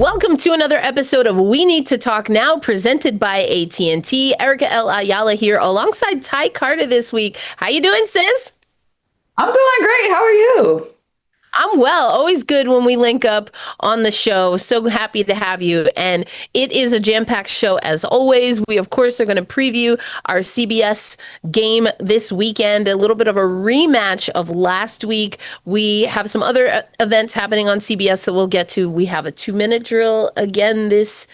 Welcome to another episode of We Need to Talk Now, presented by AT&T. Erica L. Ayala here alongside Ty Carter this week. How you doing, sis? I'm doing great. How are you? I'm well. Always good when we link up on the show. So happy to have you. And it is a jam-packed show as always. We, of course, are going to preview our CBS game this weekend, a little bit of a rematch of last week. We have some other events happening on CBS that we'll get to. We have a 2-minute drill again this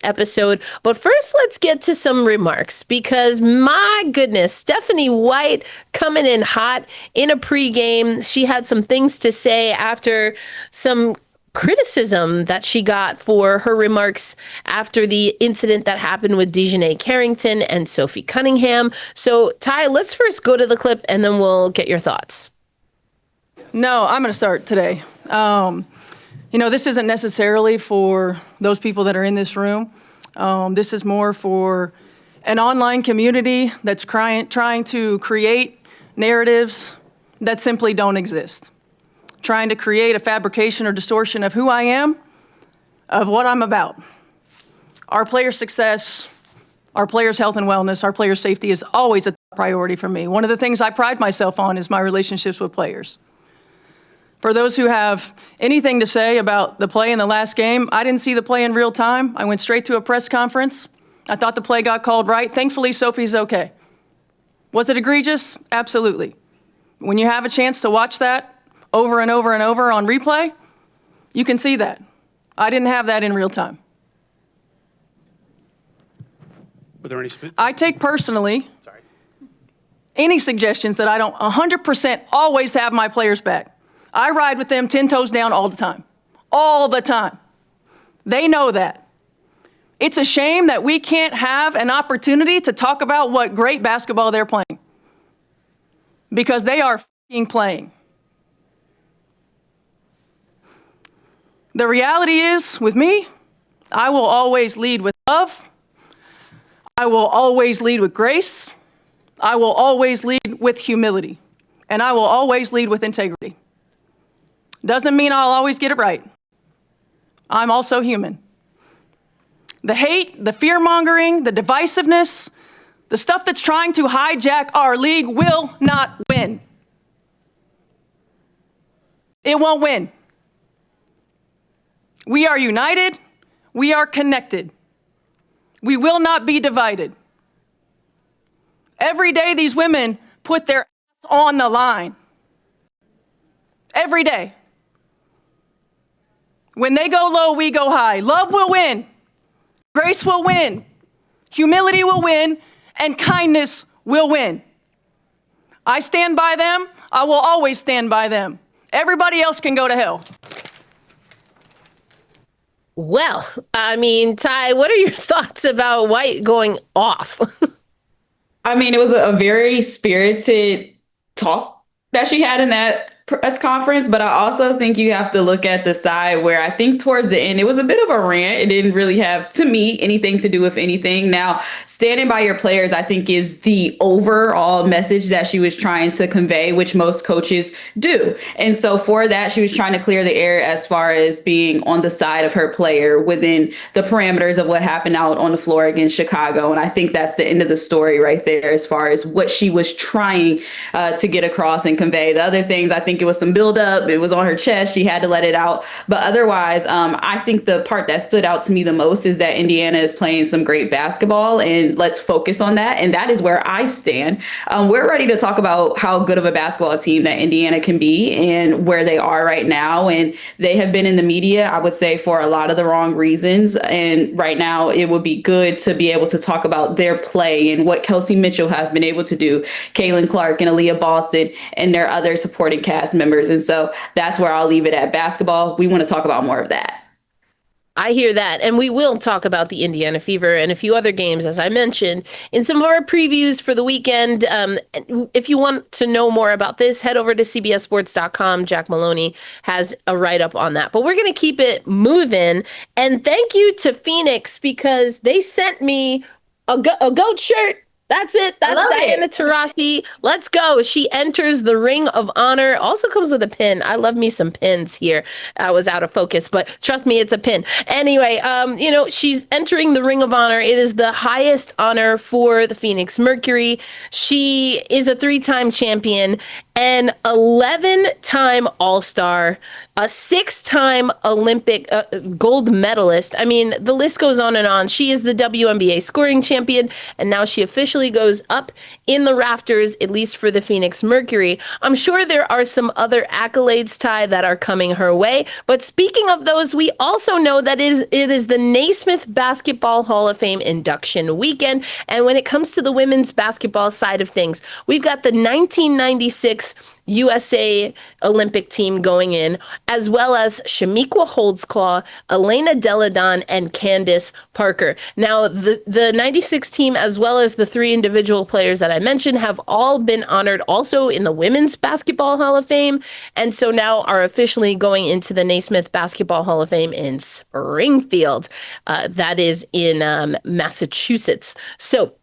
episode. But first, let's get to some remarks because, my goodness, Stephanie White coming in hot in a pregame. She had some things to say after some criticism that she got for her remarks after the incident that happened with Dejanay Carrington and Sophie Cunningham. So, Ty, let's first go to the clip and then we'll get your thoughts. No, I'm going to start today. This isn't necessarily for those people that are in this room. This is more for an online community that's trying to create narratives that simply don't exist, trying to create a fabrication or distortion of who I am, of what I'm about. Our players' success, our players' health and wellness, our players' safety is always a top priority for me. One of the things I pride myself on is my relationships with players. For those who have anything to say about the play in the last game, I didn't see the play in real time. I went straight to a press conference. I thought the play got called right. Thankfully, Sophie's okay. Was it egregious? Absolutely. When you have a chance to watch that over and over and over on replay, you can see that. I didn't have that in real time. Were there any I take personally any suggestions that I don't 100% always have my players back. I ride with them 10 toes down all the time. All the time. They know that. It's a shame that we can't have an opportunity to talk about what great basketball they're playing. Because they are f***ing playing. The reality is, with me, I will always lead with love. I will always lead with grace. I will always lead with humility. And I will always lead with integrity. Doesn't mean I'll always get it right. I'm also human. The hate, the fear-mongering, the divisiveness, the stuff that's trying to hijack our league will not win. It won't win. We are united. We are connected. We will not be divided. Every day these women put their ass on the line. Every day. When they go low, we go high. Love will win. Grace will win. Humility will win. And kindness will win. I stand by them. I will always stand by them. Everybody else can go to hell. Well, I mean, Ty, what are your thoughts about White going off? It was a very spirited talk that she had in that press conference, but I also think you have to look at the side where I think towards the end, it was a bit of a rant. It didn't really have, to me, anything to do with anything. Now, standing by your players, I think, is the overall message that she was trying to convey, which most coaches do. And so for that, she was trying to clear the air as far as being on the side of her player within the parameters of what happened out on the floor against Chicago. And I think that's the end of the story right there as far as what she was trying to get across and convey. The other things, I think, it was some buildup. It was on her chest. She had to let it out. But otherwise, I think the part that stood out to me the most is that Indiana is playing some great basketball, and let's focus on that. And that is where I stand. We're ready to talk about how good of a basketball team that Indiana can be and where they are right now. And they have been in the media, I would say, for a lot of the wrong reasons. And right now, it would be good to be able to talk about their play and what Kelsey Mitchell has been able to do, Kaylin Clark and Aaliyah Boston, and their other supporting cast members. And so that's where I'll leave it at basketball. We want to talk about more of that. I hear that. And we will talk about the Indiana Fever and a few other games, as I mentioned, in some of our previews for the weekend. If you want to know more about this, head over to cbssports.com. Jack Maloney has a write-up on that. But we're going to keep it moving. And thank you to Phoenix because they sent me a goat shirt That's it. I That's love Diana it. Taurasi. Let's go. She enters the Ring of Honor. Also comes with a pin. I love me some pins here. I was out of focus, but trust me, it's a pin. Anyway, she's entering the Ring of Honor. It is the highest honor for the Phoenix Mercury. She is a 3-time champion, an 11-time All-Star, a 6-time Olympic gold medalist. I mean, the list goes on and on. She is the WNBA scoring champion, and now she officially goes up in the rafters, at least for the Phoenix Mercury. I'm sure there are some other accolades, Ty, that are coming her way. But speaking of those, we also know that it is the Naismith Basketball Hall of Fame induction weekend. And when it comes to the women's basketball side of things, we've got the 1996 USA Olympic team going in, as well as Shamiqua Holdsclaw, Elena Deladon, and Candace Parker. Now, the 96 team, as well as the 3 individual players that I mentioned, have all been honored also in the Women's Basketball Hall of Fame, and so now are officially going into the Naismith Basketball Hall of Fame in Springfield. That is in Massachusetts. So,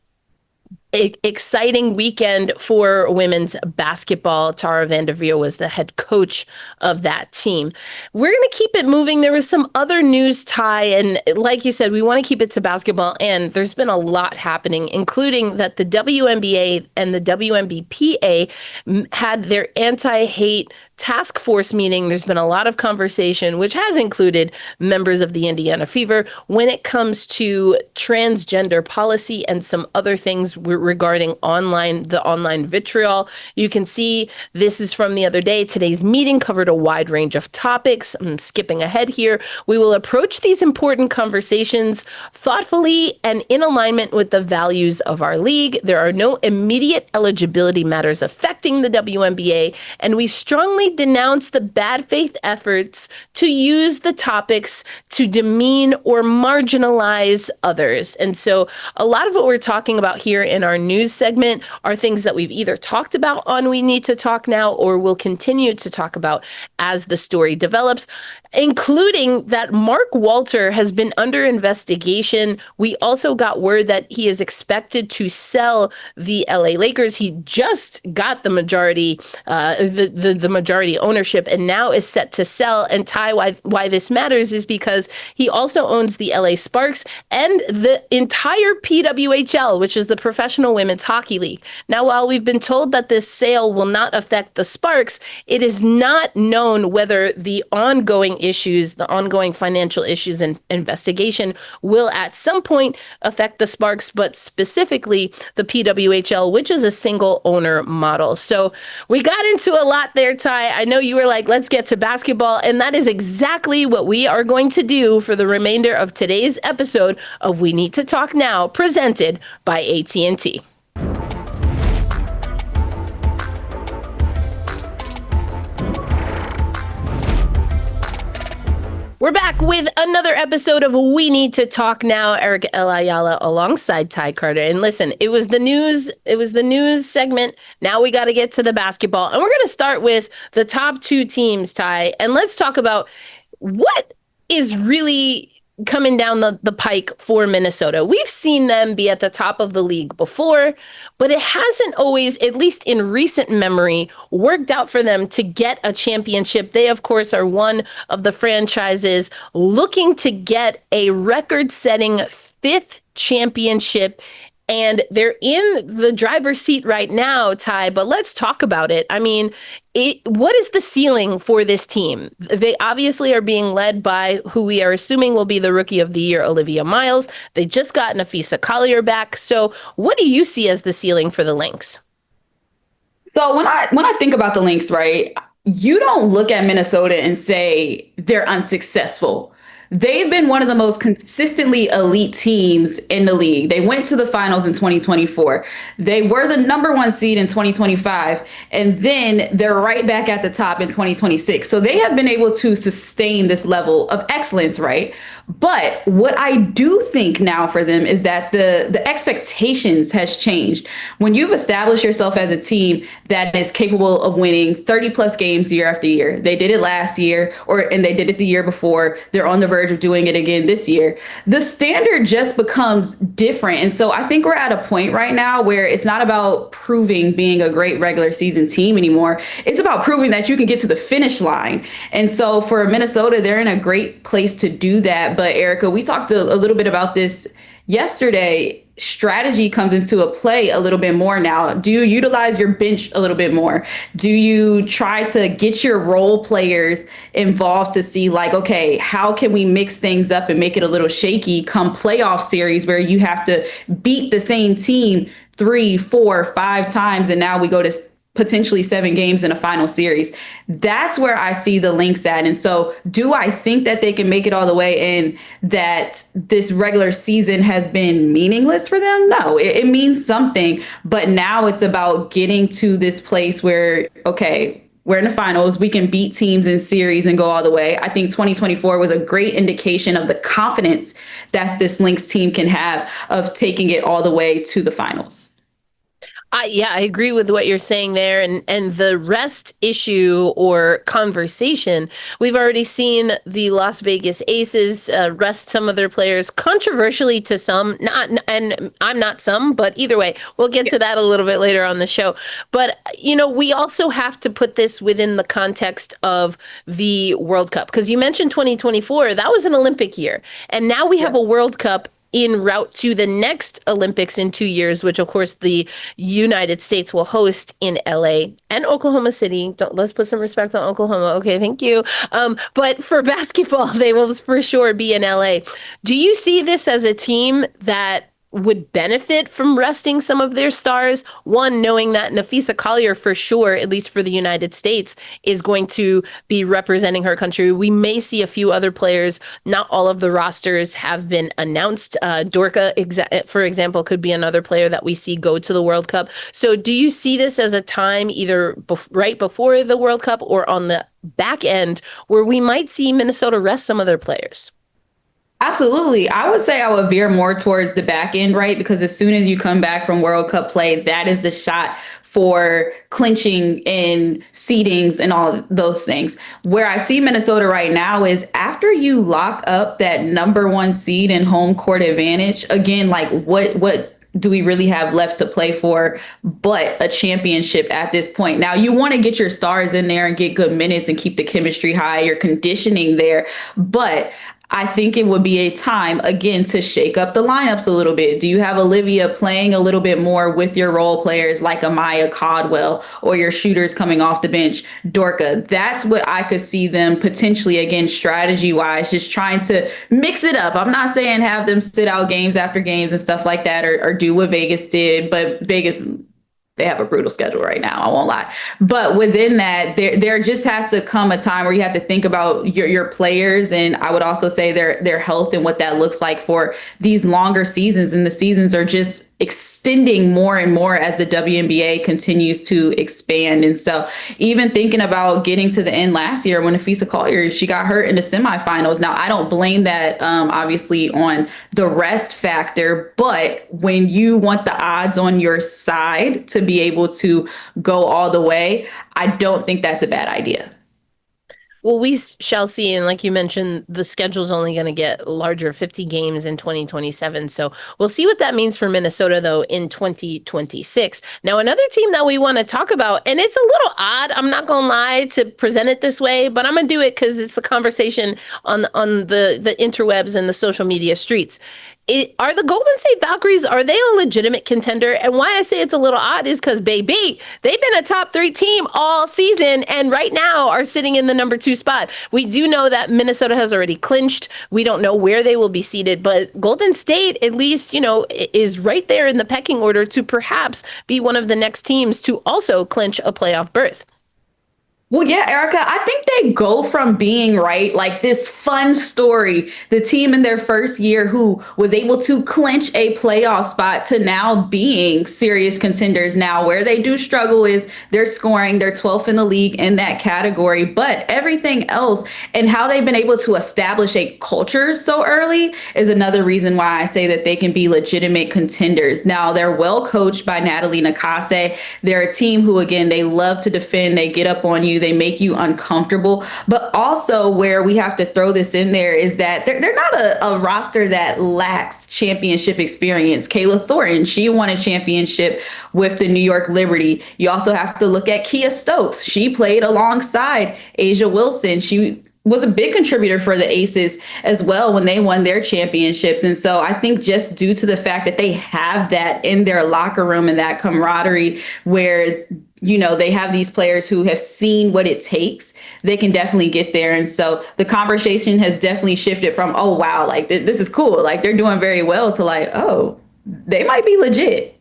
exciting weekend for women's basketball. Tara Vanderveer was the head coach of that team. We're going to keep it moving. There was some other news, Ty, and like you said, we want to keep it to basketball, and there's been a lot happening, including that the WNBA and the WNBPA had their anti-hate task force meeting. There's been a lot of conversation, which has included members of the Indiana Fever, when it comes to transgender policy and some other things regarding the online vitriol. You can see this is from the other day. Today's meeting covered a wide range of topics. I'm skipping ahead here. We will approach these important conversations thoughtfully and in alignment with the values of our league. There are no immediate eligibility matters affecting the WNBA, and we strongly denounce the bad faith efforts to use the topics to demean or marginalize others. And so a lot of what we're talking about here in our news segment are things that we've either talked about on We Need to Talk Now or will continue to talk about as the story develops, including that Mark Walter has been under investigation. We also got word that he is expected to sell the LA Lakers. He just got the majority ownership and now is set to sell. And Ty, why this matters is because he also owns the LA Sparks and the entire PWHL, which is the Professional Women's Hockey League. Now, while we've been told that this sale will not affect the Sparks, it is not known whether the ongoing financial issues and investigation will at some point affect the Sparks, but specifically the PWHL, which is a single owner model. So we got into a lot there, Ty. I know you were like, let's get to basketball, and that is exactly what we are going to do for the remainder of today's episode of We Need to Talk Now, presented by AT&T. We're back with another episode of We Need to Talk Now. Erica L. Ayala alongside Ty Carter. And listen, it was the news segment. Now we got to get to the basketball. And we're going to start with the top 2 teams, Ty. And let's talk about what is really coming down the pike for Minnesota. We've seen them be at the top of the league before, but it hasn't always, at least in recent memory, worked out for them to get a championship. They, of course, are one of the franchises looking to get a record-setting 5th championship, and they're in the driver's seat right now, Ty, but let's talk about it. I mean, what is the ceiling for this team? They obviously are being led by who we are assuming will be the Rookie of the Year, Olivia Miles. They just got Nafisa Collier back. So what do you see as the ceiling for the Lynx? So when I think about the Lynx, right, you don't look at Minnesota and say they're unsuccessful. They've been one of the most consistently elite teams in the league. They went to the finals in 2024. They were the number 1 seed in 2025. And then they're right back at the top in 2026. So they have been able to sustain this level of excellence, right? But what I do think now for them is that the expectations has changed. When you've established yourself as a team that is capable of winning 30 plus games year after year, they did it last year, and they did it the year before. They're on the verge verge of doing it again this year. The standard just becomes different. And so I think we're at a point right now where it's not about proving being a great regular season team anymore. It's about proving that you can get to the finish line. And so for Minnesota, they're in a great place to do that. But Erica, we talked a little bit about this yesterday. Strategy comes into a play a little bit more now. Do you utilize your bench a little bit more? Do you try to get your role players involved to see like, okay, how can we mix things up and make it a little shaky come playoff series where you have to beat the same team 3, 4, 5 times, and now we go to potentially 7 games in a final series? That's where I see the Lynx at. And so do I think that they can make it all the way and that this regular season has been meaningless for them? No, it means something. But now it's about getting to this place where, okay, we're in the finals. We can beat teams in series and go all the way. I think 2024 was a great indication of the confidence that this Lynx team can have of taking it all the way to the finals. I agree with what you're saying there. And the rest issue or conversation, we've already seen the Las Vegas Aces rest some of their players, controversially to some, and I'm not some, but either way, we'll get to that a little bit later on the show. But, we also have to put this within the context of the World Cup, because you mentioned 2024, that was an Olympic year. And now we have a World Cup en route to the next Olympics in 2 years, which of course the United States will host in LA and Oklahoma City. Let's put some respect on Oklahoma. Okay, thank you. But for basketball, they will for sure be in LA. Do you see this as a team that would benefit from resting some of their stars? One, knowing that Napheesa Collier, for sure, at least for the United States, is going to be representing her country. We may see a few other players. Not all of the rosters have been announced. Dorka, for example, could be another player that we see go to the World Cup. So do you see this as a time either right before the World Cup or on the back end where we might see Minnesota rest some of their players? Absolutely. I would say I would veer more towards the back end, right? Because as soon as you come back from World Cup play, that is the shot for clinching and seedings and all those things. Where I see Minnesota right now is after you lock up that number 1 seed and home court advantage, again, like what do we really have left to play for but a championship at this point? Now, you want to get your stars in there and get good minutes and keep the chemistry high, your conditioning there. But I think it would be a time, again, to shake up the lineups a little bit. Do you have Olivia playing a little bit more with your role players like Amaya Caldwell, or your shooters coming off the bench, Dorka? That's what I could see them potentially, again, strategy-wise, just trying to mix it up. I'm not saying have them sit out games after games and stuff like that, or do what Vegas did, but Vegas, they have a brutal schedule right now, I won't lie. But within that, there just has to come a time where you have to think about your players. And I would also say their health and what that looks like for these longer seasons. And the seasons are just extending more and more as the WNBA continues to expand. And so even thinking about getting to the end last year when Napheesa Collier, she got hurt in the semifinals. Now, I don't blame that, obviously, on the rest factor. But when you want the odds on your side to be able to go all the way, I don't think that's a bad idea. Well, we shall see. And like you mentioned, the schedule's only going to get larger, 50 games in 2027. So we'll see what that means for Minnesota, though, in 2026. Now, another team that we want to talk about, and it's a little odd, I'm not going to lie, to present it this way, but I'm going to do it because it's the conversation on the interwebs and the social media streets. Are the Golden State Valkyries, are they a legitimate contender? And why I say it's a little odd is because, baby, they've been a top 3 team all season and right now are sitting in the number 2 spot. We do know that Minnesota has already clinched. We don't know where they will be seated, but Golden State, at least, is right there in the pecking order to perhaps be one of the next teams to also clinch a playoff berth. Well, yeah, Erica, I think they go from being, right, like this fun story, the team in their first year who was able to clinch a playoff spot, to now being serious contenders. Now, where they do struggle is their scoring. They're 12th in the league in that category, but everything else and how they've been able to establish a culture so early is another reason why I say that they can be legitimate contenders. Now, they're well coached by Natalie Nakase. They're a team who, again, they love to defend. They get up on you. they make you uncomfortable. But also where we have to throw this in there is that they're not a roster that lacks championship experience. Kayla Thornton, she won a championship with the New York Liberty. You also have to look at Kia Stokes. She played alongside Asia Wilson. She was a big contributor for the Aces as well when they won their championships. And so I think just due to the fact that they have that in their locker room and that camaraderie where, you know, they have these players who have seen what it takes, they can definitely get there. And so the conversation has definitely shifted from, oh, wow, like this is cool, like they're doing very well, to like, oh, they might be legit.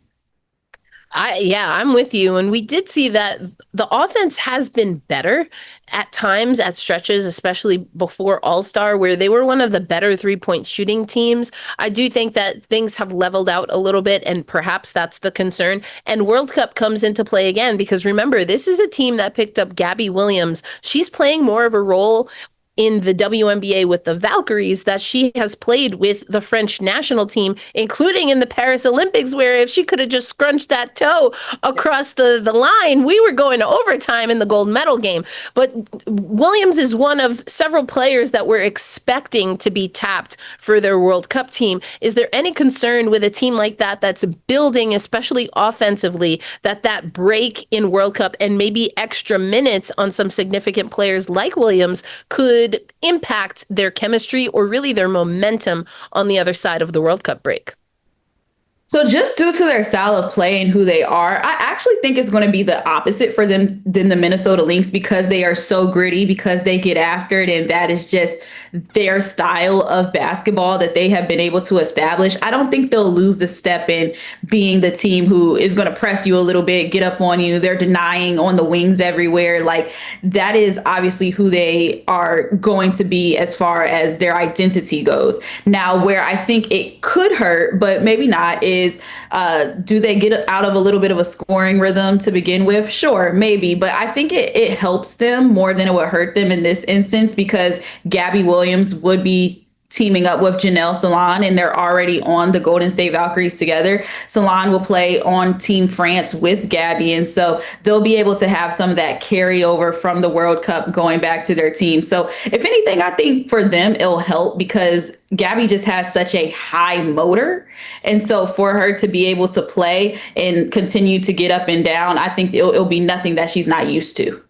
I'm with you. And we did see that the offense has been better at times, at stretches, especially before All-Star, where they were one of the better three-point shooting teams. I do think that things have leveled out a little bit, and perhaps that's the concern. And World Cup comes into play again, because remember, this is a team that picked up Gabby Williams. She's playing more of a role in the WNBA with the Valkyries that she has played with the French national team, including in the Paris Olympics, where if she could have just scrunched that toe across the line, we were going to overtime in the gold medal game. But Williams is one of several players that we're expecting to be tapped for their World Cup team. Is there any concern with a team like that that's building, especially offensively, that break in World Cup and maybe extra minutes on some significant players like Williams could impact their chemistry or really their momentum on the other side of the World Cup break? So just due to their style of play and who they are, I actually think it's going to be the opposite for them than the Minnesota Lynx, because they are so gritty, because they get after it, and that is just their style of basketball that they have been able to establish. I don't think they'll lose a step in being the team who is going to press you a little bit, get up on you. They're denying on the wings everywhere. Like, that is obviously who they are going to be as far as their identity goes. Now, where I think it could hurt, but maybe not, is do they get out of a little bit of a scoring rhythm to begin with? Sure, maybe. But I think it helps them more than it would hurt them in this instance, because Gabby Williams would be teaming up with Janelle Salon, and they're already on the Golden State Valkyries together. Salon will play on Team France with Gabby, and so they'll be able to have some of that carryover from the World Cup going back to their team. So if anything, I think for them it'll help, because Gabby just has such a high motor. And so for her to be able to play and continue to get up and down, I think it'll be nothing that she's not used to.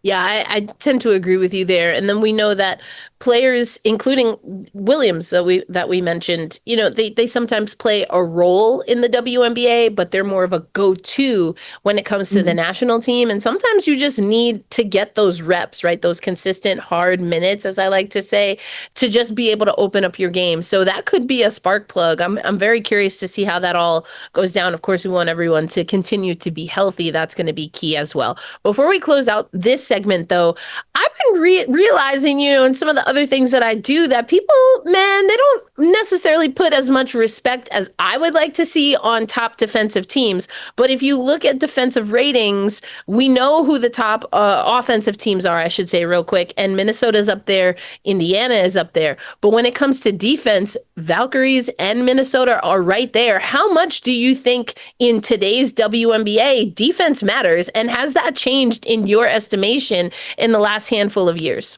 Yeah, I tend to agree with you there. And then we know that players, including Williams, that we mentioned, you know, they sometimes play a role in the WNBA, but they're more of a go-to when it comes to the national team. And sometimes you just need to get those reps, right? Those consistent hard minutes, as I like to say, to just be able to open up your game. So that could be a spark plug. I'm very curious to see how that all goes down. Of course, we want everyone to continue to be healthy. That's going to be key as well. Before we close out this segment, though, I've been realizing, you know, and some of the other things that I do, that people, man, they don't necessarily put as much respect as I would like to see on top defensive teams. But if you look at defensive ratings, we know who the top offensive teams are, I should say real quick. And Minnesota's up there. Indiana is up there. But when it comes to defense, Valkyries and Minnesota are right there. How much do you think in today's WNBA defense matters? And has that changed in your estimation in the last handful of years?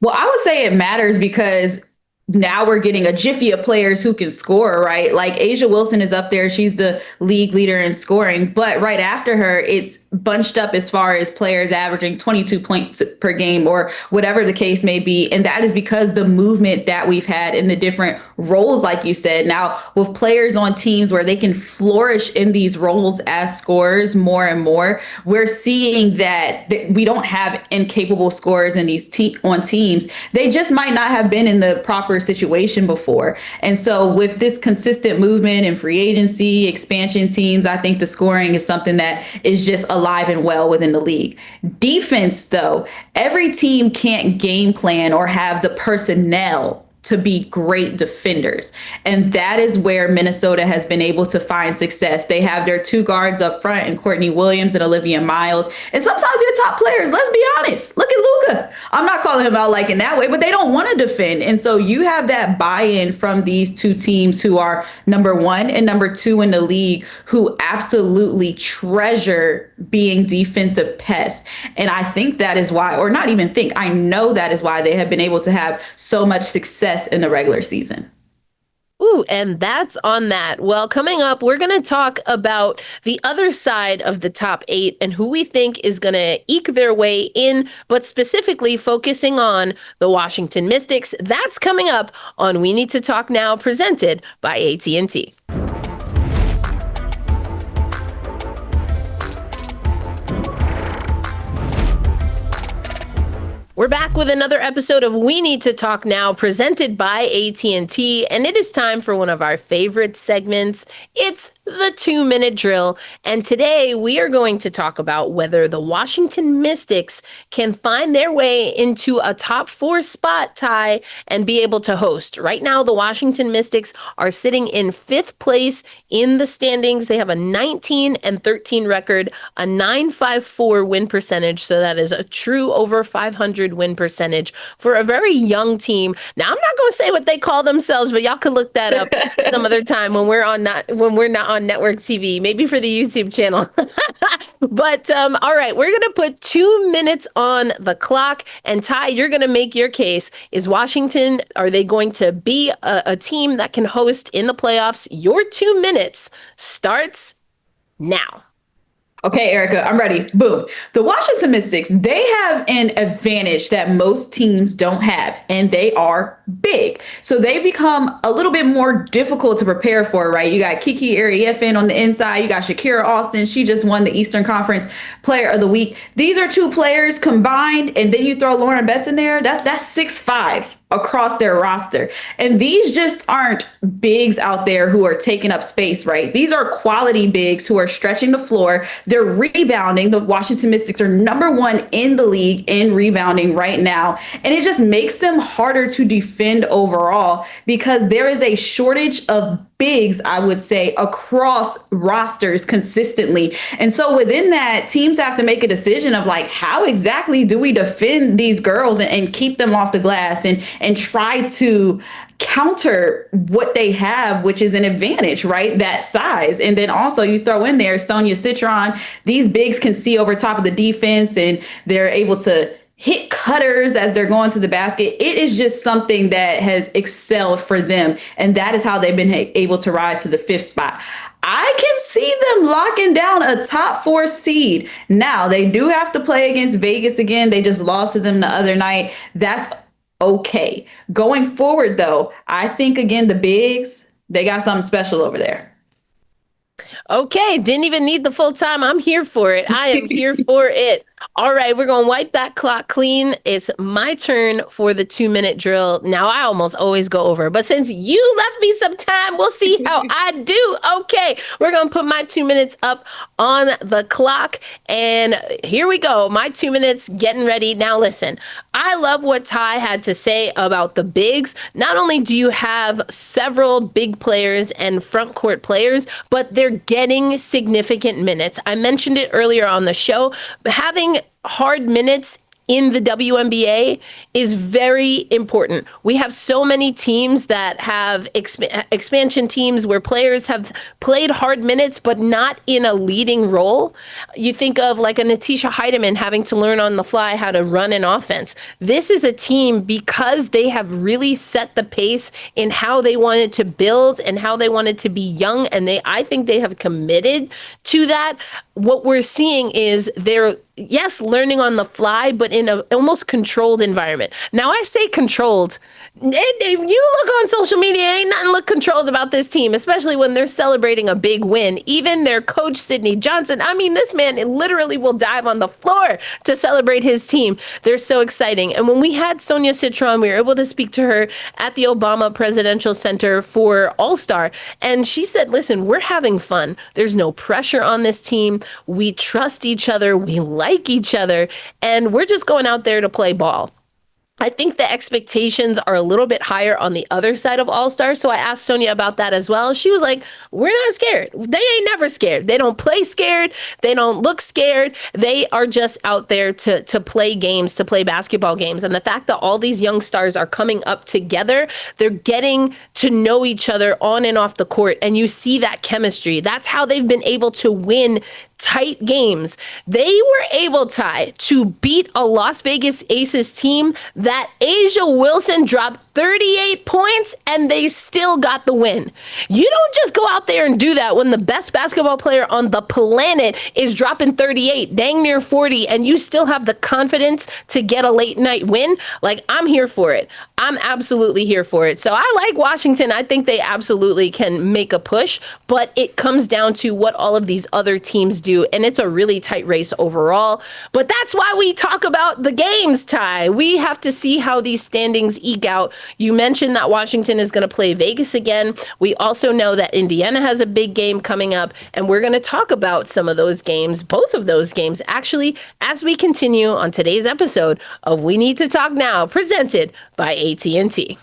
Well, I would say it matters, because now we're getting a jiffy of players who can score, right? Like Asia Wilson is up there. She's the league leader in scoring. But right after her, it's bunched up as far as players averaging 22 points per game or whatever the case may be. And that is because the movement that we've had in the different roles, like you said, now with players on teams where they can flourish in these roles as scorers more and more, we're seeing that we don't have incapable scorers in these on teams. They just might not have been in the proper situation before. And so with this consistent movement and free agency, expansion teams, I think the scoring is something that is just alive and well within the league. Defense, though, every team can't game plan or have the personnel to be great defenders. And that is where Minnesota has been able to find success. They have their two guards up front in Courtney Williams and Olivia Miles. And sometimes your top players, let's be honest, look at Luka. I'm not calling him out like in that way, but they don't want to defend. And so you have that buy-in from these two teams who are number one and number two in the league, who absolutely treasure being defensive pests. And I think that is why, or not even think, I know that is why they have been able to have so much success in the regular season. Ooh, and that's on that. Well, coming up, we're going to talk about the other side of the top 8 and who we think is going to eke their way in, but specifically focusing on the Washington Mystics. That's coming up on We Need to Talk Now, presented by AT&T. We're back with another episode of We Need to Talk Now, presented by AT&T, and it is time for one of our favorite segments. It's the 2-minute drill, and today we are going to talk about whether the Washington Mystics can find their way into a top 4 spot, Ty, and be able to host. Right now, the Washington Mystics are sitting in 5th place in the standings. They have a 19-13 record, a .954 win percentage, so that is a true over 500 win percentage for a very young team. Now, I'm not going to say what they call themselves, but y'all can look that up some other time when we're not on network TV, maybe for the YouTube channel. But all right, we're going to put 2 minutes on the clock, and Ty, you're going to make your case. Is Washington, are they going to be a team that can host in the playoffs? Your 2 minutes starts now. Okay, Erica, I'm ready. Boom. The Washington Mystics, they have an advantage that most teams don't have, and they are big. So they become a little bit more difficult to prepare for, right? You got Kiki Ariefin on the inside. You got Shakira Austin. She just won the Eastern Conference Player of the Week. These are 2 players combined, and then you throw Lauren Betts in there. That's 6'5" across their roster. And these just aren't bigs out there who are taking up space, right? These are quality bigs who are stretching the floor. They're rebounding. The Washington Mystics are number 1 in the league in rebounding right now. And it just makes them harder to defend overall because there is a shortage of bigs, I would say, across rosters consistently. And so within that, teams have to make a decision of like, how exactly do we defend these girls and keep them off the glass and try to counter what they have, which is an advantage, right? That size. And then also you throw in there Sonia Citron. These bigs can see over top of the defense and they're able to hit cutters as they're going to the basket. It is just something that has excelled for them. And that is how they've been able to rise to the 5th spot. I can see them locking down a top 4 seed. Now, they do have to play against Vegas again. They just lost to them the other night. That's okay. Going forward, though, I think, again, the bigs, they got something special over there. Okay, didn't even need the full time. I'm here for it. I am here for it. All right, we're going to wipe that clock clean. It's my turn for the 2-minute drill. Now, I almost always go over, but since you left me some time, we'll see how I do. Okay, we're going to put my 2 minutes up on the clock, and here we go. My 2 minutes getting ready. Now, listen, I love what Ty had to say about the bigs. Not only do you have several big players and front court players, but they're getting significant minutes. I mentioned it earlier on the show, but having hard minutes in the WNBA is very important. We have so many teams that have expansion teams where players have played hard minutes, but not in a leading role. You think of like a Natisha Heidemann having to learn on the fly how to run an offense. This is a team because they have really set the pace in how they wanted to build and how they wanted to be young. And I think they have committed to that. What we're seeing is they're, yes, learning on the fly, but in an almost controlled environment. Now, I say controlled. If you look on social media, ain't nothing look controlled about this team, especially when they're celebrating a big win. Even their coach, Sidney Johnson, I mean, this man literally will dive on the floor to celebrate his team. They're so exciting. And when we had Sonia Citron, we were able to speak to her at the Obama Presidential Center for All-Star. And she said, listen, we're having fun. There's no pressure on this team. We trust each other. We like each other. And we're just going out there to play ball. I think the expectations are a little bit higher on the other side of All-Star. So I asked Sonia about that as well. She was like, we're not scared. They ain't never scared. They don't play scared. They don't look scared. They are just out there to play games, to play basketball games. And the fact that all these young stars are coming up together, they're getting to know each other on and off the court. And you see that chemistry. That's how they've been able to win tight games. They were able, Ty, to beat a Las Vegas Aces team that Asia Wilson dropped 38 points and they still got the win. You don't just go out there and do that when the best basketball player on the planet is dropping 38, dang near 40, and you still have the confidence to get a late night win. Like, I'm here for it. I'm absolutely here for it. So I like Washington. I think they absolutely can make a push, but it comes down to what all of these other teams do. And it's a really tight race overall. But that's why we talk about the games, Ty. We have to see how these standings eke out. You mentioned that Washington is going to play Vegas again. We also know that Indiana has a big game coming up, and we're going to talk about some of those games, both of those games, actually, as we continue on today's episode of We Need to Talk Now, presented by AT&T.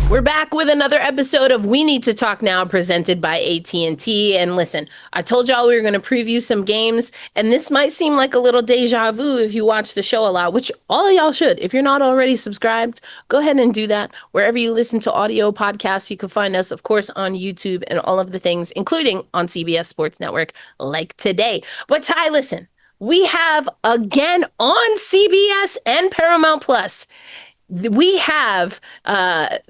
We're back with another episode of We Need to Talk Now, presented by AT&T. And listen, I told y'all we were going to preview some games, and this might seem like a little deja vu if you watch the show a lot, which all of y'all should. If you're not already subscribed, go ahead and do that. Wherever you listen to audio podcasts, you can find us, of course, on YouTube and all of the things, including on CBS Sports Network, like today. But Ty, listen, we have again on CBS and Paramount Plus. We have the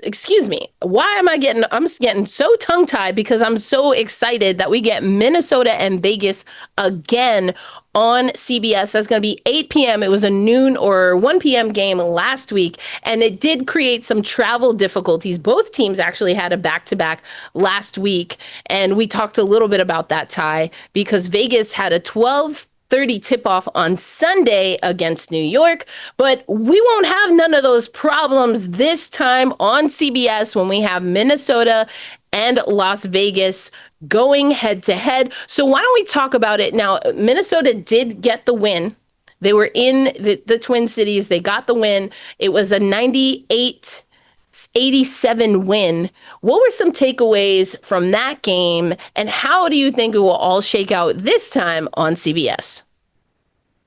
excuse me. Why am I'm getting so tongue tied because I'm so excited that we get Minnesota and Vegas again on CBS. That's going to be 8 p.m. It was a noon or 1 p.m. game last week, and it did create some travel difficulties. Both teams actually had a back-to-back last week, and we talked a little bit about that, Ty, because Vegas had a 12:30 tip-off on Sunday against New York, but we won't have none of those problems this time on CBS when we have Minnesota and Las Vegas going head-to-head. So why don't we talk about it now? Minnesota did get the win. They were in the Twin Cities. They got the win. It was a 98-87 win. What were some takeaways from that game, and how do you think it will all shake out this time on CBS?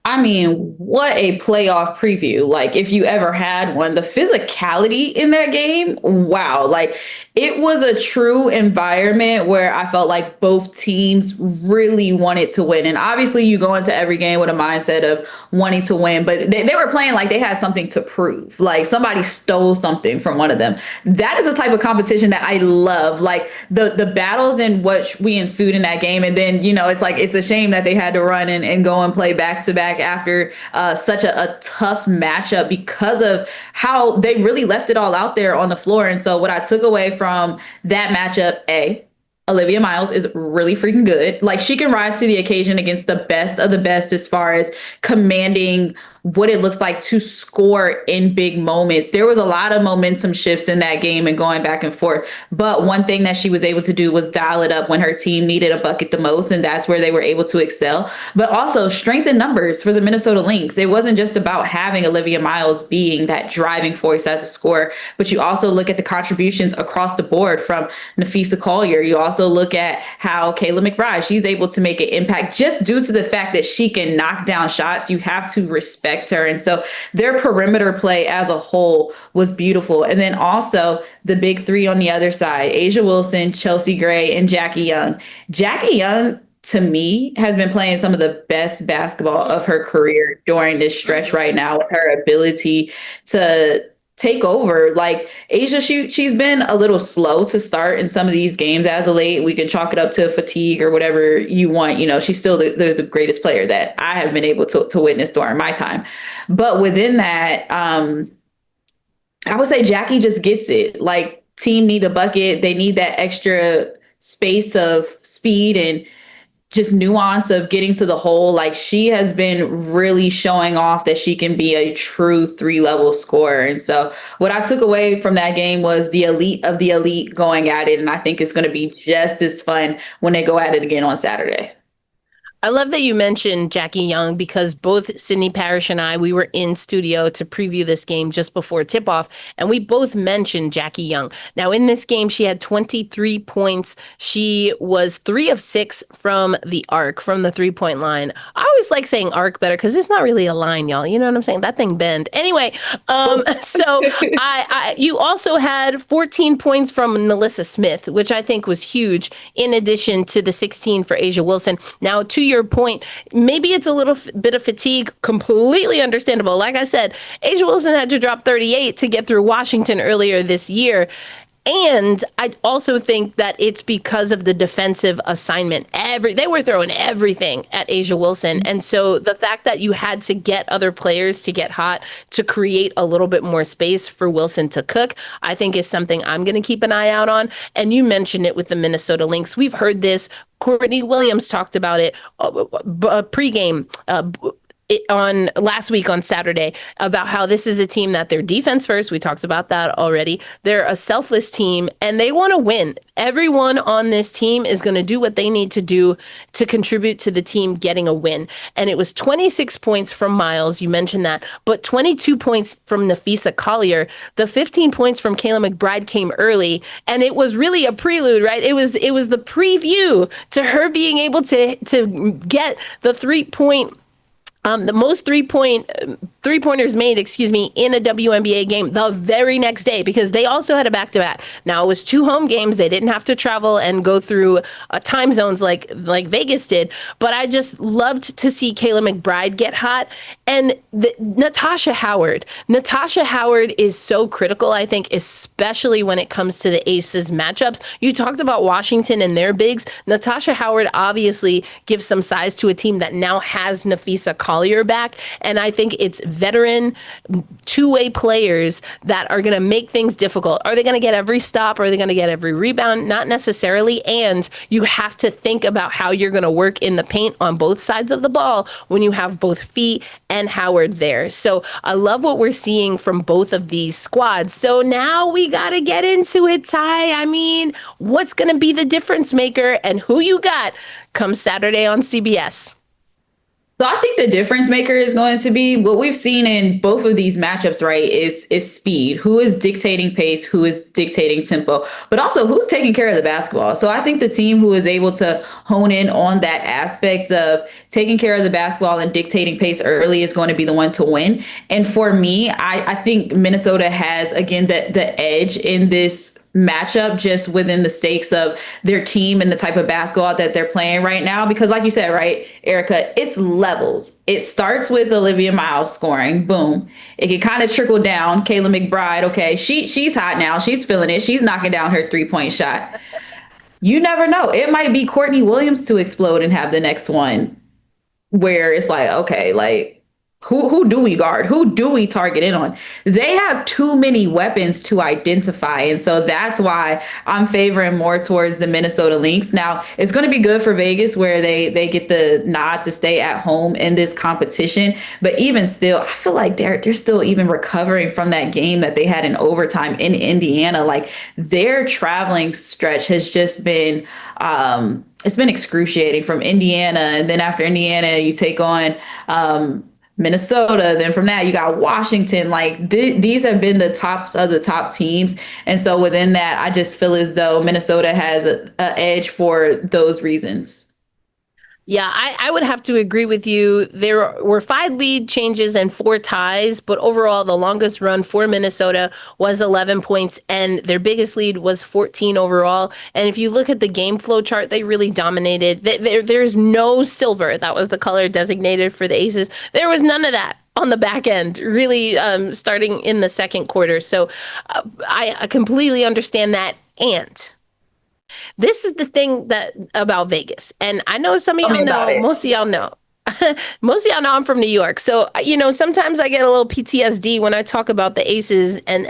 I mean, what a playoff preview. Like, if you ever had one, the physicality in that game, wow. Like, it was a true environment where I felt like both teams really wanted to win. And obviously, you go into every game with a mindset of wanting to win, but they were playing like they had something to prove. Like, somebody stole something from one of them. That is the type of competition that I love. Like, the battles in which we ensued in that game. And then, it's like, it's a shame that they had to run and go and play back to back after such a tough matchup because of how they really left it all out there on the floor. And so what I took away from that matchup, Olivia Miles is really freaking good. Like, she can rise to the occasion against the best of the best as far as commanding what it looks like to score in big moments. There was a lot of momentum shifts in that game and going back and forth. But one thing that she was able to do was dial it up when her team needed a bucket the most. And that's where they were able to excel. But also strength in numbers for the Minnesota Lynx. It wasn't just about having Olivia Miles being that driving force as a scorer, but you also look at the contributions across the board from Nafisa Collier. You also look at how Kayla McBride, she's able to make an impact just due to the fact that she can knock down shots. You have to respect her. And so their perimeter play as a whole was beautiful. And then also the big three on the other side, Asia Wilson, Chelsea Gray, and Jackie Young. Jackie Young, to me, has been playing some of the best basketball of her career during this stretch right now, with her ability to take over. Like, Asia, she's been a little slow to start in some of these games as of late. We can chalk it up to fatigue or whatever you want. She's still the greatest player that I have been able to witness during my time. But within that, I would say Jackie just gets it. Like, team need a bucket. They need that extra space of speed, and just nuance of getting to the hole. Like, she has been really showing off that she can be a true 3-level scorer. And so what I took away from that game was the elite of the elite going at it. And I think it's going to be just as fun when they go at it again on Saturday. I love that you mentioned Jackie Young, because both Sydney Parrish and I, we were in studio to preview this game just before tip-off, and we both mentioned Jackie Young. Now, in this game, she had 23 points. She was 3 of 6 from the arc, from the three-point line. I always like saying arc better because it's not really a line, y'all. You know what I'm saying? That thing bend. Anyway, so you also had 14 points from Melissa Smith, which I think was huge, in addition to the 16 for A'ja Wilson. Now, to your point, maybe it's a little bit of fatigue, completely understandable. Like I said, A'ja Wilson had to drop 38 to get through Washington earlier this year. And I also think that it's because of the defensive assignment. They were throwing everything at A'ja Wilson. And so the fact that you had to get other players to get hot to create a little bit more space for Wilson to cook, I think is something I'm going to keep an eye out on. And you mentioned it with the Minnesota Lynx. We've heard this. Courtney Williams talked about it pregame. On last week on Saturday, about how this is a team that they're defense first. We talked about that already. They're a selfless team and they want to win. Everyone on this team is going to do what they need to do to contribute to the team getting a win. And it was 26 points from Miles. You mentioned that, but 22 points from Nafisa Collier. The 15 points from Kayla McBride came early, and it was really a prelude, right? It was the preview to her being able to get the 3-point. The most three-pointers made, in a WNBA game the very next day, because they also had a back-to-back. Now, it was 2 home games. They didn't have to travel and go through time zones like Vegas did. But I just loved to see Kayla McBride get hot. And Natasha Howard is so critical, I think, especially when it comes to the Aces matchups. You talked about Washington and their bigs. Natasha Howard obviously gives some size to a team that now has Nafisa Collier back. And I think it's veteran two-way players that are going to make things difficult. Are they going to get every stop? Are they going to get every rebound? Not necessarily. And you have to think about how you're going to work in the paint on both sides of the ball when you have both Fee and Howard there. So I love what we're seeing from both of these squads. So now we got to get into it, Ty. I mean, what's going to be the difference maker and who you got come Saturday on CBS? So I think the difference maker is going to be what we've seen in both of these matchups, right? Is speed. Who is dictating pace? Who is dictating tempo? But also who's taking care of the basketball? So I think the team who is able to hone in on that aspect of taking care of the basketball and dictating pace early is going to be the one to win. And for me, I think Minnesota has, again, the edge in this matchup, just within the stakes of their team and the type of basketball that they're playing right now. Because like you said, right, Erica, it's levels. It starts with Olivia Miles scoring. Boom. It can kind of trickle down. Kayla McBride, okay, she's hot now. She's feeling it. She's knocking down her 3-point shot. You never know. It might be Courtney Williams to explode and have the next one where it's like, okay, like, who do we guard? Who do we target in on? They have too many weapons to identify. And so that's why I'm favoring more towards the Minnesota Lynx. Now, it's going to be good for Vegas where they get the nod to stay at home in this competition. But even still, I feel like they're still even recovering from that game that they had in overtime in Indiana. Like, their traveling stretch has just been it's been excruciating from Indiana. And then after Indiana, you take on Minnesota. Then from that, you got Washington. Like, these have been the tops of the top teams. And so within that, I just feel as though Minnesota has a edge for those reasons. Yeah, I would have to agree with you. There were 5 lead changes and 4 ties, but overall, the longest run for Minnesota was 11 points, and their biggest lead was 14 overall. And if you look at the game flow chart, they really dominated. There's no silver. That was the color designated for the Aces. There was none of that on the back end, really starting in the second quarter. So I completely understand that. And this is the thing that about Vegas. And I know some of y'all know, most of y'all know. Most of y'all know I'm from New York. So, sometimes I get a little PTSD when I talk about the Aces and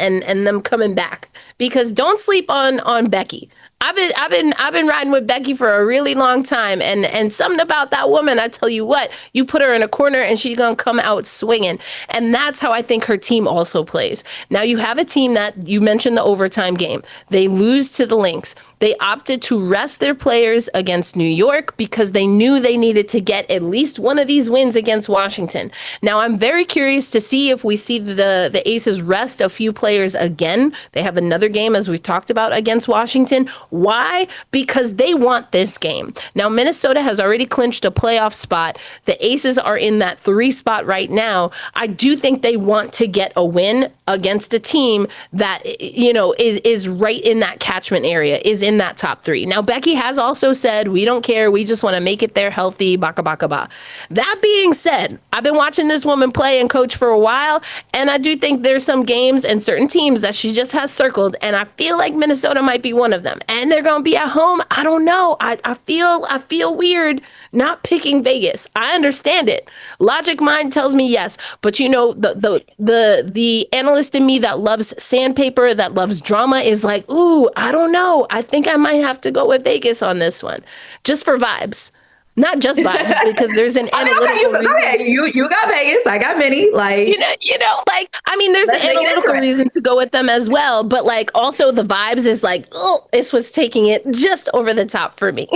them coming back. Because don't sleep on Becky. I've been riding with Becky for a really long time, and something about that woman, I tell you what, you put her in a corner and she's gonna come out swinging, and that's how I think her team also plays. Now you have a team that you mentioned the overtime game. They lose to the Lynx. They opted to rest their players against New York because they knew they needed to get at least one of these wins against Washington. Now I'm very curious to see if we see the Aces rest a few players again. They have another game, as we've talked about, against Washington. Why? Because they want this game. Now, Minnesota has already clinched a playoff spot. The Aces are in that 3 spot right now. I do think they want to get a win against a team that, is right in that catchment area, is in that top 3. Now, Becky has also said, we don't care. We just want to make it there healthy. Baka, baka, ba. That being said, I've been watching this woman play and coach for a while, and I do think there's some games and certain teams that she just has circled, and I feel like Minnesota might be one of them. And they're going to be at home. I don't know. I feel weird not picking Vegas. I understand it. Logic mind tells me yes, but the analyst in me that loves sandpaper, that loves drama, is like, ooh, I don't know. I think I might have to go with Vegas on this one, just for vibes. Not just vibes, because there's an analytical reason. Okay, you got Vegas, I got Minnie. Like there's an analytical reason to go with them as well. But like, also the vibes is like, oh, it's what's taking it just over the top for me.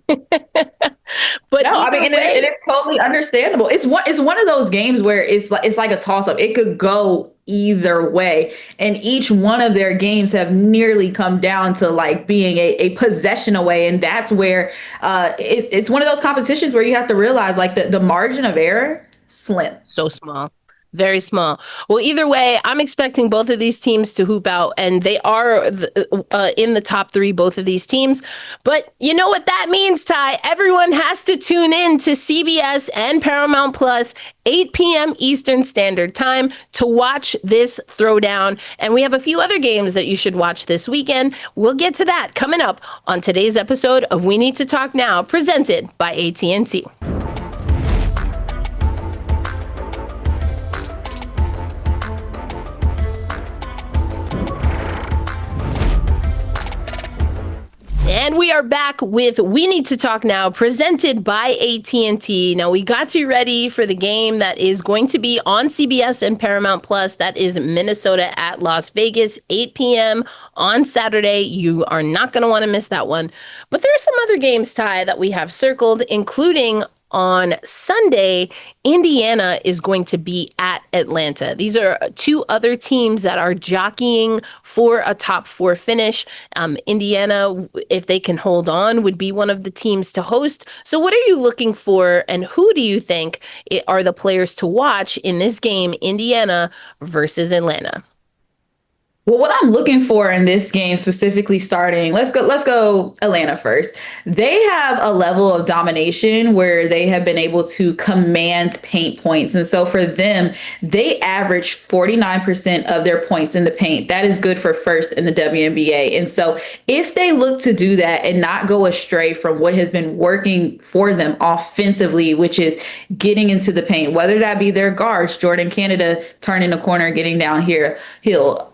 But no, it is totally understandable. It's one of those games where it's like a toss up. It could go either way, and each one of their games have nearly come down to like being a possession away, and that's where it's one of those competitions where you have to realize like the margin of error slim, so small. Very small. Well, either way, I'm expecting both of these teams to hoop out, and they are in the top 3, both of these teams. But you know what that means, Ty? Everyone has to tune in to CBS and Paramount Plus, 8 p.m. Eastern Standard Time, to watch this throwdown. And we have a few other games that you should watch this weekend. We'll get to that coming up on today's episode of We Need to Talk Now, presented by AT&T. And we are back with We Need to Talk Now, presented by AT&T. Now, we got you ready for the game that is going to be on CBS and Paramount Plus. That is Minnesota at Las Vegas, 8 p.m. on Saturday. You are not going to want to miss that one. But there are some other games, Ty, that we have circled, including on Sunday, Indiana is going to be at Atlanta. These are 2 other teams that are jockeying for a top 4 finish. Indiana, if they can hold on, would be one of the teams to host. So what are you looking for, and who do you think are the players to watch in this game, Indiana versus Atlanta? Well, what I'm looking for in this game, specifically starting, let's go Atlanta first. They have a level of domination where they have been able to command paint points. And so for them, they average 49% of their points in the paint. That is good for first in the WNBA. And so if they look to do that and not go astray from what has been working for them offensively, which is getting into the paint, whether that be their guards, Jordan Canada turning the corner, getting down here,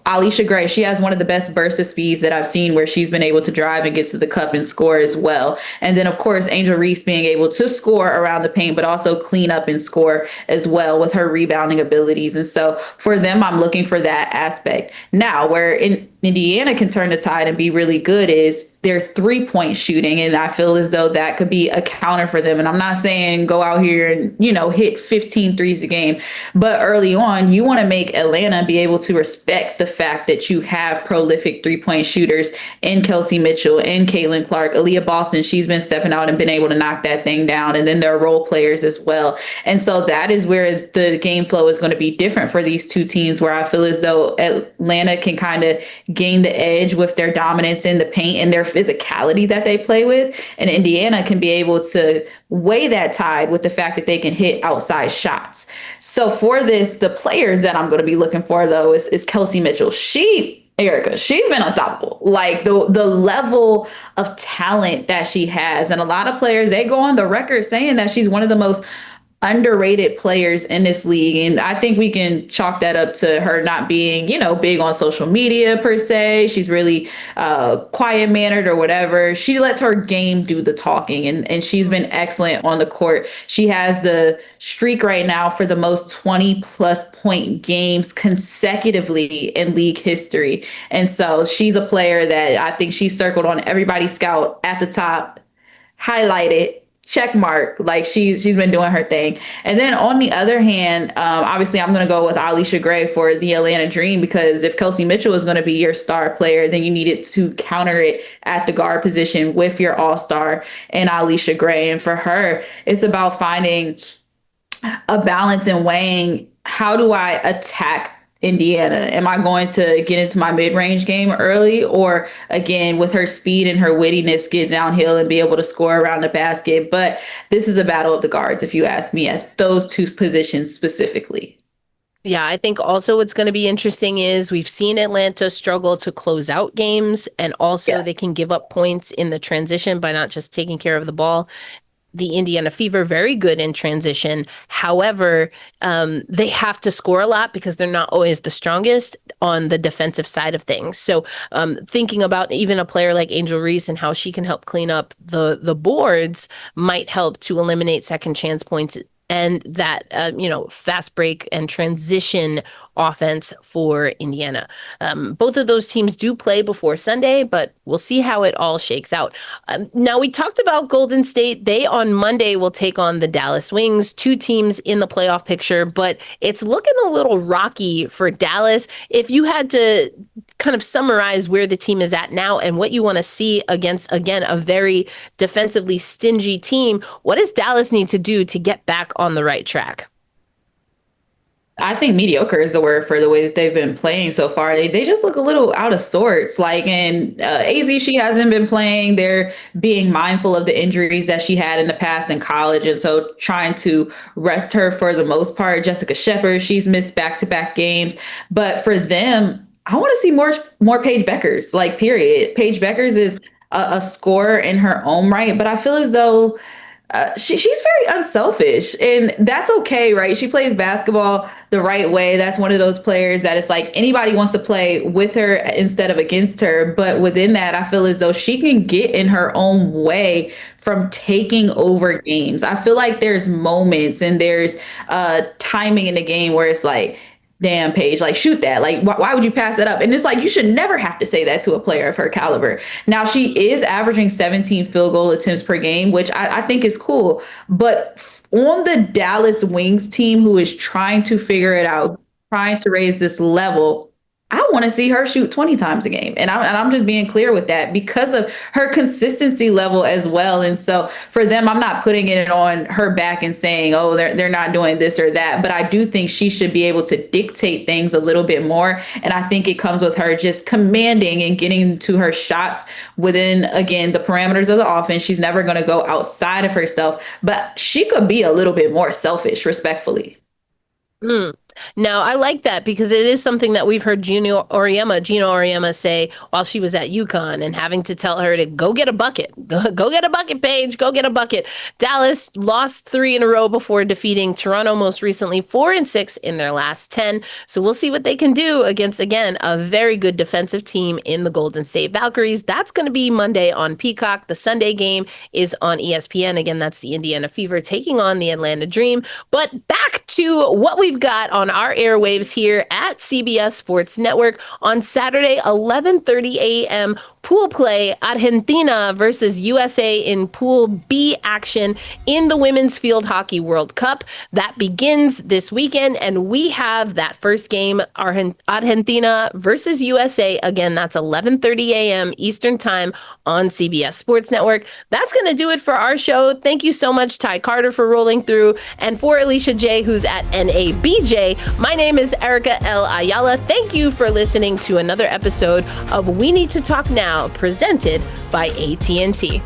Alicia Gray, she has one of the best burst of speeds that I've seen, where she's been able to drive and get to the cup and score as well. And then, of course, Angel Reese being able to score around the paint, but also clean up and score as well with her rebounding abilities. And so for them, I'm looking for that aspect. Now, where Indiana can turn the tide and be really good is their 3-point shooting. And I feel as though that could be a counter for them. And I'm not saying go out here and, hit 15 threes a game. But early on, you want to make Atlanta be able to respect the fact that you have prolific 3-point shooters in Kelsey Mitchell and Caitlin Clark. Aaliyah Boston, she's been stepping out and been able to knock that thing down. And then there are role players as well. And so that is where the game flow is going to be different for these 2 teams, where I feel as though Atlanta can kind of gain the edge with their dominance in the paint and their physicality that they play with. And Indiana can be able to weigh that tide with the fact that they can hit outside shots. So for this, the players that I'm going to be looking for, though, is Kelsey Mitchell. Erica, she's been unstoppable. Like the level of talent that she has. And a lot of players, they go on the record saying that she's one of the most underrated players in this league. And I think we can chalk that up to her not being, big on social media per se. She's really quiet mannered or whatever. She lets her game do the talking, and she's been excellent on the court. She has the streak right now for the most 20 plus point games consecutively in league history. And so she's a player that I think she's circled on everybody's scout at the top, highlighted, check mark. Like she's been doing her thing. And then on the other hand, obviously I'm going to go with Alicia Gray for the Atlanta Dream, because if Kelsey Mitchell is going to be your star player, then you needed to counter it at the guard position with your all-star and Alicia Gray. And for her, it's about finding a balance and weighing, how do I attack Indiana? Am I going to get into my mid-range game early, or again, with her speed and her wittiness, get downhill and be able to score around the basket? But this is a battle of the guards, if you ask me, at those two positions specifically. Yeah, I think also what's going to be interesting is we've seen Atlanta struggle to close out games, and also they can give up points in the transition by not just taking care of the ball. The Indiana Fever, very good in transition. However, they have to score a lot because they're not always the strongest on the defensive side of things. So thinking about even a player like Angel Reese and how she can help clean up the boards might help to eliminate second chance points and that, fast break and transition offense for Indiana. Both of those teams do play before Sunday, but we'll see how it all shakes out. Now, we talked about Golden State. They on Monday will take on the Dallas Wings, two teams in the playoff picture, but it's looking a little rocky for Dallas. If you had to kind of summarize where the team is at now and what you want to see against, again, a very defensively stingy team, what does Dallas need to do to get back on the right track? I think mediocre is the word for the way that they've been playing so far. They just look a little out of sorts. Like in AZ, she hasn't been playing. They're being mindful of the injuries that she had in the past in college, and so trying to rest her for the most part. Jessica Shepard, she's missed back-to-back games. But for them, I want to see more Paige Beckers, like period. Paige Beckers is a scorer in her own right, but I feel as though she's very unselfish, and that's okay, right? She plays basketball the right way. That's one of those players that it's like anybody wants to play with her instead of against her. But within that, I feel as though she can get in her own way from taking over games. I feel like there's moments and there's timing in the game where it's like, damn, Paige, like shoot that. Like, why would you pass that up? And it's like, you should never have to say that to a player of her caliber. Now, she is averaging 17 field goal attempts per game, which I think is cool. But on the Dallas Wings team, who is trying to figure it out, trying to raise this level, I want to see her shoot 20 times a game. And I'm just being clear with that because of her consistency level as well. And so for them, I'm not putting it on her back and saying, oh, they're not doing this or that. But I do think she should be able to dictate things a little bit more. And I think it comes with her just commanding and getting to her shots within, again, the parameters of the offense. She's never going to go outside of herself, but she could be a little bit more selfish, respectfully. Now, I like that because it is something that we've heard Gino Auriemma say while she was at UConn, and having to tell her to go get a bucket. Go get a bucket, Paige. Go get a bucket. Dallas lost 3 in a row before defeating Toronto most recently, 4-6 in their last 10. So we'll see what they can do against, again, a very good defensive team in the Golden State Valkyries. That's going to be Monday on Peacock. The Sunday game is on ESPN. Again, that's the Indiana Fever taking on the Atlanta Dream. But back to what we've got on our airwaves here at CBS Sports Network on Saturday, 11:30 a.m. Pool play, Argentina versus USA in Pool B action in the Women's Field Hockey World Cup. That begins this weekend, and we have that first game, Argentina versus USA. Again, that's 11:30 a.m. Eastern Time on CBS Sports Network. That's going to do it for our show. Thank you so much, Ty Carter, for rolling through, and for Alicia J, who's at NABJ. My name is Erica L. Ayala. Thank you for listening to another episode of We Need to Talk Now, presented by AT&T.